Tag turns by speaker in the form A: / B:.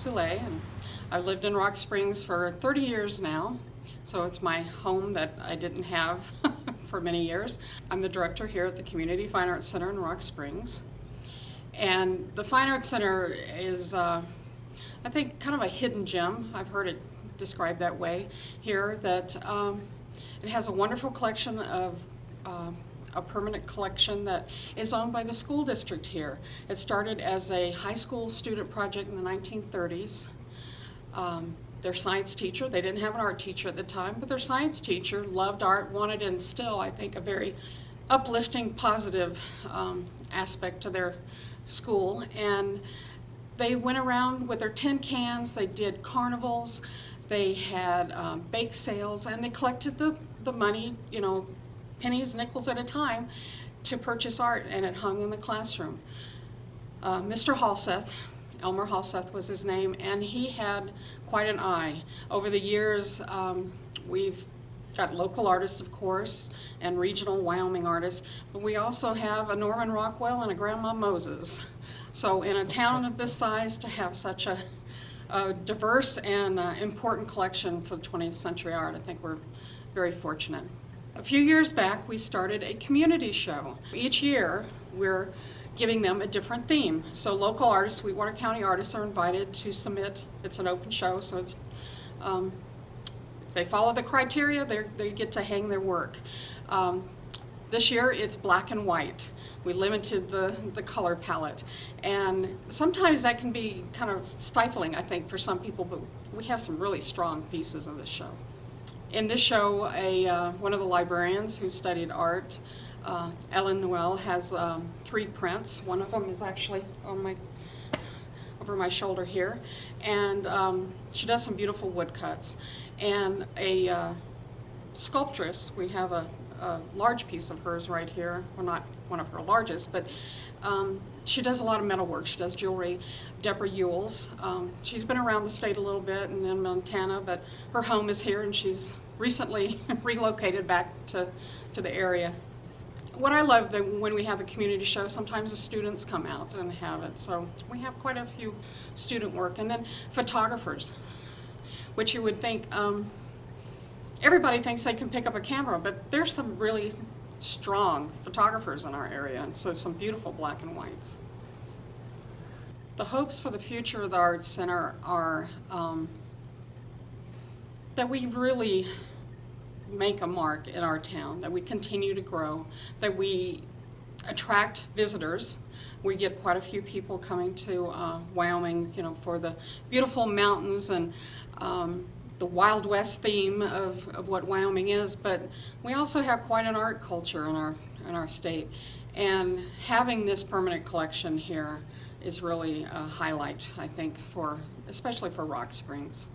A: Soule, and I've lived in Rock Springs for 30 years now, so it's my home that I didn't have for many years. I'm the director here at the Community Fine Arts Center in Rock Springs, and the Fine Arts Center is, I think, kind of a hidden gem. I've heard it described that way here, that it has a wonderful collection of a permanent collection that is owned by the school district here. It started as a high school student project in the 1930s. Their science teacher, they didn't have an art teacher at the time, but their science teacher loved art, wanted to instill, I think, a very uplifting, positive aspect to their school. And they went around with their tin cans, they did carnivals, they had bake sales, and they collected the money, you know, pennies, nickels at a time, to purchase art, and it hung in the classroom. Mr. Halseth, Elmer Halseth was his name, and he had quite an eye. Over the years, we've got local artists, of course, and regional Wyoming artists, but we also have a Norman Rockwell and a Grandma Moses. So in a town of this size, to have such a diverse and important collection for the 20th century art, I think we're very fortunate. A few years back, we started a community show. Each year, we're giving them a different theme. So local artists, Sweetwater County artists, are invited to submit. It's an open show, so it's if they follow the criteria, they get to hang their work. This year, it's black and white. We limited the color palette. And sometimes that can be kind of stifling, I think, for some people, but we have some really strong pieces in this show. In this show, one of the librarians who studied art, Ellen Noel, has 3 prints. One of them is actually over my shoulder here, and she does some beautiful woodcuts. And a sculptress, we have a large piece of hers right here. Well, not one of her largest, but she does a lot of metalwork. She does jewelry. Deborah Ewells. She's been around the state a little bit and in Montana, but her home is here, and she's recently relocated back to the area. What I love that when we have the community show, sometimes the students come out and have it. So we have quite a few student work, and then photographers, which you would think everybody thinks they can pick up a camera, but there's some really strong photographers in our area, and so some beautiful black and whites. The hopes for the future of the Arts Center are that we really make a mark in our town, that we continue to grow, that we attract visitors. We get quite a few people coming to Wyoming, you know, for the beautiful mountains and the Wild West theme of what Wyoming is, but we also have quite an art culture in our state, and having this permanent collection here is really a highlight, I think, especially for Rock Springs.